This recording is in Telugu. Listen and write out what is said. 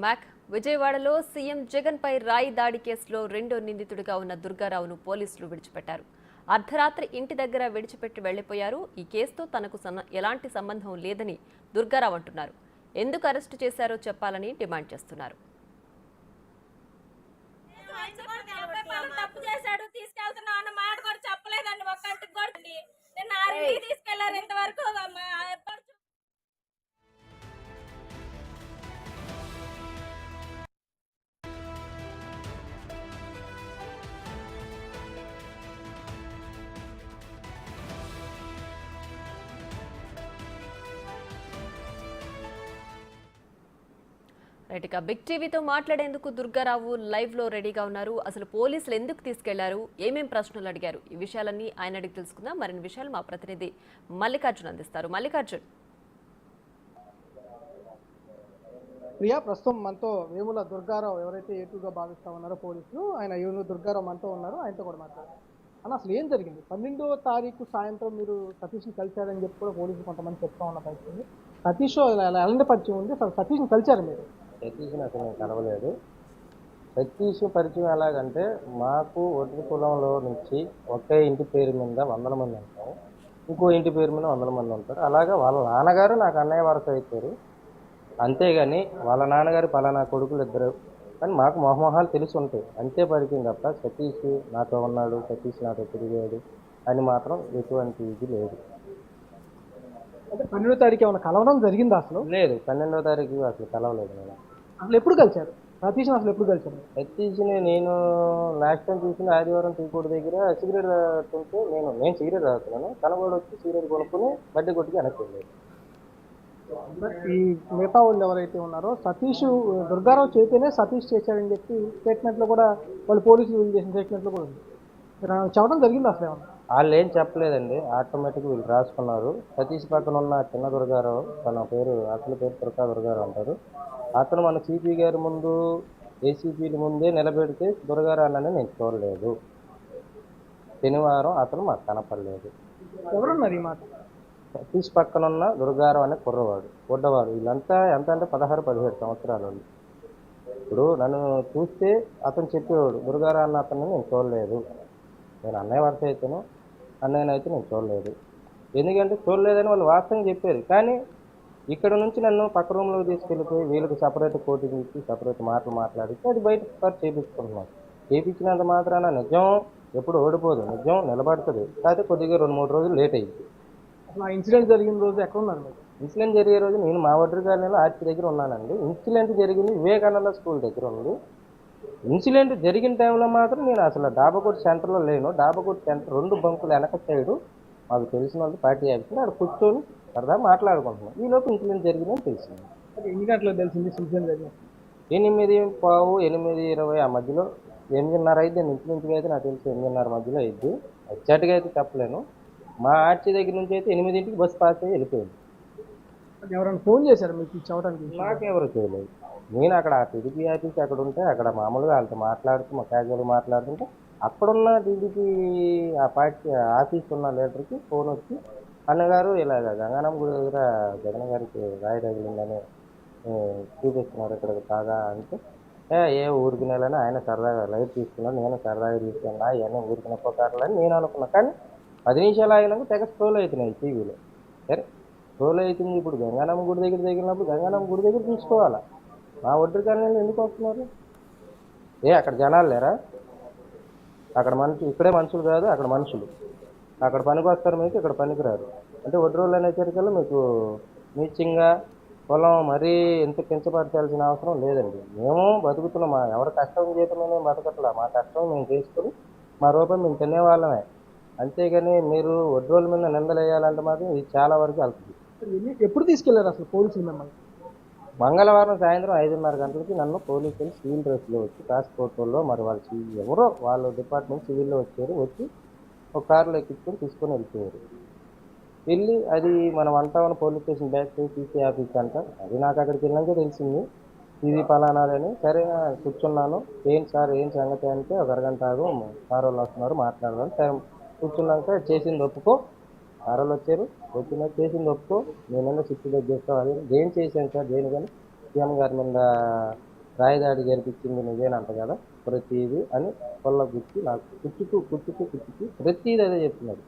Welcome back. విజయవాడలో సీఎం జగన్ పై రాయి దాడి కేసులో రెండో నిందితుడిగా ఉన్న దుర్గారావును పోలీసులు విడిచిపెట్టారు. అర్ధరాత్రి ఇంటి దగ్గర విడిచిపెట్టి వెళ్లిపోయారు. ఈ కేసుతో తనకు ఎలాంటి సంబంధం లేదని దుర్గారావు అంటున్నారు. ఎందుకు అరెస్టు చేశారో చెప్పాలని డిమాండ్ చేస్తున్నారు. రైట్, ఇక బిగ్ టీవీతో మాట్లాడేందుకు దుర్గారావు లైవ్ లో రెడీగా ఉన్నారు. అసలు పోలీసులు ఎందుకు తీసుకెళ్లారు, ఏమేం ప్రశ్నలు అడిగారు, ఈ విషయాలన్నీ ఆయన అడిగి తెలుసుకుందాం. మరిన్ని విషయాలు మా ప్రతినిధి మల్లికార్జున్ అందిస్తారు. మల్లికార్జున్. ప్రియా, ప్రస్తుతం మనతో వేముల దుర్గారావు ఎవరైతే ఏటుగా భావిస్తా ఉన్నారో పోలీసులు, ఆయన వేముల దుర్గారావు మనతో ఉన్నారు. ఆయనతో కూడా మాట్లాడారు. అన్న, అసలు ఏం జరిగింది? 12వ తారీఖు సాయంత్రం మీరు సతీష్ని కలిశారని చెప్పి కూడా పోలీసులు కొంతమంది చెప్తా ఉన్న పరిస్థితి. సతీష్ ఎలాంటి పరిచయం ఉంది? అసలు సతీష్ని కలిశారు మీరు? సతీష్ని అసలు నేను కలవలేదు. సతీష్ పరిచయం ఎలాగంటే, మాకు ఒడ్డు కులంలో నుంచి ఒకే ఇంటి పేరు మీద 100 మంది ఉంటారు, ఇంకో ఇంటి పేరు మీద 100 మంది ఉంటారు. అలాగా వాళ్ళ నాన్నగారు నాకు అన్నయ్య వరుస అయిపోయారు. అంతేగాని వాళ్ళ నాన్నగారు పలానా కొడుకులు ఇద్దరు కానీ మాకు మొహమొహాలు తెలిసి ఉంటాయి, అంతే పరిచయం తప్ప సతీష్ నాతో ఉన్నాడు, సతీష్ నాతో తిరిగాడు అని మాత్రం ఎటువంటి ఇది లేదు. అంటే 12వ తారీఖు ఏమైనా కలవడం జరిగిందా? అసలు లేదు, 12వ తారీఖు అసలు కలవలేదు. నేను అసలు ఎప్పుడు కలిశారు సతీష్ని? అసలు ఎప్పుడు కలిశారు? సతీష్ని నేను లాస్ట్ టైం చూసిన ఆదివారం టీకోటి దగ్గర సిగరెట్ తాగుతుంటే నేను సిగరెట్ తాగుతున్నాను, తనగోడు వచ్చి సిగరెట్ కొనుక్కుని బడ్డీ కొట్టుకి వెనక్కి వెళ్ళాడు. ఈ మిగతా వాళ్ళు ఎవరైతే ఉన్నారో సతీష్ దుర్గారావు చేతేనే సతీష్ చేశాడని చెప్పి స్టేట్మెంట్లో కూడా వాళ్ళు పోలీసులు వీళ్ళు చేసిన స్టేట్మెంట్లో కూడా ఉంది. చెప్పడం జరిగింది అసలు ఏమన్నా? వాళ్ళు ఏం చెప్పలేదండి, ఆటోమేటిక్ వీళ్ళు రాసుకున్నారు. సతీష్ పక్కన ఉన్న చిన్న దుర్గారావు, తన పేరు అసలు పేరు దుర్గా దుర్గారావు అంటారు. అతను మన సిపి గారి ముందు ఏసీపీల ముందే నిలబెడితే దుర్గారావు అన్నని నేను చూడలేదు. శనివారం అతను మాకు కనపడలేదు. ఎవరున్నారు ఈ మాట? సతీష్ పక్కన ఉన్న దుర్గారావు అనే కుర్రవాడు, బుడ్డవాడు. వీళ్ళంతా ఎంత అంటే 16-17 సంవత్సరాలు వాళ్ళు. ఇప్పుడు నన్ను చూస్తే అతను చెప్పేవాడు, దుర్గారావు అన్న అతన్ని నేను చూడలేదు, నేను అన్నయ్య వరుస అయితేను అన్నయ్యనైతే నేను చూడలేదు. ఎందుకంటే చూడలేదని వాళ్ళు వాస్తవంగా చెప్పారు. కానీ ఇక్కడ నుంచి నన్ను పక్క రూమ్లోకి తీసుకెళ్ళిపోయి వీళ్ళకి సపరేట్ కోటింగ్ ఇచ్చి సపరేట్ మాటలు మాట్లాడితే అది బయట చేపించుకుంటున్నాను. చేపించినంత మాత్రాన నిజం ఎప్పుడు ఓడిపోదు, నిజం నిలబడుతుంది. కాకపోతే కొద్దిగా 2-3 రోజులు లేట్ అయింది. అసలు ఆ ఇన్సిడెంట్ జరిగిన రోజు ఎక్కడ ఉన్నారు మీరు? ఇన్సిడెంట్ జరిగే రోజు నేను మా వడ్డీ కాలనీలో ఆర్చి దగ్గర ఉన్నానండి. ఇన్సిడెంట్ జరిగింది వివేకానంద స్కూల్ దగ్గర ఉంది. ఇన్సిడెంట్ జరిగిన టైంలో మాత్రం నేను అసలు డాబాకోట్ సెంటర్లో లేను. డాబాకోట్ సెంటర్ 2 బంకులు వెనక సైడు మాకు తెలిసిన వాళ్ళు పార్టీ ఆఫీసులో అక్కడ కూర్చొని సరదా మాట్లాడుకుంటున్నాం. ఈలోపు ఇన్సిడెంట్ జరిగిందని తెలిసింది. ఎన్ని గంటలకు తెలిసింది ఇన్సిడెంట్ జరిగింది? 8:15, 8:20 ఆ మధ్యలో, 8:30 అయితే ఇంచుమించుగా అయితే నాకు తెలిసి 8:30 మధ్యలో అయింది. ఎగ్జాక్ట్గా అయితే చెప్పలేను. మా ఆర్చి దగ్గర నుంచి అయితే 8ంటికి బస్సు పాస్ అయ్యి వెళ్ళిపోయింది. ఎవరైనా ఫోన్ చేశారు మీకు చెప్పడానికి? నాకెవరు చేయలేదు. నేను అక్కడ టీడీపీ ఆఫీస్ అక్కడ ఉంటే అక్కడ మామూలుగా వాళ్ళతో మాట్లాడుతూ మా క్యాజువల్గా మాట్లాడుతుంటే అక్కడున్న టీడీపీ ఆ పార్టీ ఆఫీస్ ఉన్న లీడర్కి ఫోన్ వచ్చి, అన్నగారు ఇలాగ గంగానం గుడి దగ్గర జగన్ గారికి రాయి తగిలిందని చూపిస్తున్నారు ఇక్కడ బాగా అంటే, ఏ ఊరికినేలని ఆయన సరదాగా లైట్ తీసుకున్నాను, నేను సరదాగా తీసుకున్నా, ఇవన్నీ ఊరికిన పోకారులని నేను అనుకున్నాను. కానీ 10 నిమిషాలు ఆగినాక తెగ స్క్రోల్ అవుతున్నాయి టీవీలో. సరే స్క్రోల్ అవుతుంది. ఇప్పుడు గంగానం గుడి దగ్గర తగిలినప్పుడు గంగానం గుడి దగ్గర తీసుకోవాలా? మా ఒడ్డు కాలనీలో ఎందుకు వస్తున్నారు? అక్కడ జనాలు లేరా? అక్కడ ఇక్కడే మనుషులు కాదు, అక్కడ మనుషులు. అక్కడ పనికి వస్తారు, మీకు ఇక్కడ పనికి రారు. అంటే ఒడ్డు రోజులు అనే చరికల్లో మీకు నీచంగా పొలం మరీ ఎంత కించపరచాల్సిన అవసరం లేదండి. మేము బతుకుతున్నాం, ఎవరి కష్టం చేయటమే బతకట్లా. మా కష్టం మేము చేసుకుని మా రూపాయి మేము తినేవాళ్ళమే. అంతేగాని మీరు ఒడ్డు రోజుల మీద నిందలు వేయాలంటే మాత్రం ఇది చాలా వరకు వెళ్తుంది. ఎప్పుడు తీసుకెళ్లారు అసలు పోలీసులు మిమ్మల్ని? మంగళవారం సాయంత్రం 5:30 గంటలకి నన్ను పోలీసులు సివిల్ డ్రెస్లో వచ్చి పాస్పోర్ట్లో, మరి వాళ్ళు ఎవరో వాళ్ళ డిపార్ట్మెంట్ సివిల్లో వచ్చారు. వచ్చి ఒక కారులో ఎక్కించుకొని తీసుకొని వెళ్ళిపోయారు. వెళ్ళి అది మన 1 town police station back side CC office అంట. అది నాకు అక్కడికి వెళ్ళాక తెలిసింది ఇది పలానాలని. సరే కూర్చున్నాను. ఏం సార్ ఏం సంగతి అంటే, ఒక అరగంట ఆగు, సార్ వాళ్ళు వస్తున్నారు మాట్లాడదాం. సరే కూర్చున్నాక చేసింది ఒప్పుకో, సారోళ్ళు వచ్చారు, వచ్చిన చేసింది ఒప్పుకో, నేనన్నా 6 డేస్ చేస్తాను. అది ఏం చేశాను సార్ దేని కానీ సీఎం గారి మీద రాయిదాడి జరిపించింది నువ్వేనంట కదా ప్రతిదీ అని పొల్ల గుచ్చి నాకు కుచ్చుతూ ప్రతిదీ అదే చెప్తున్నాడు.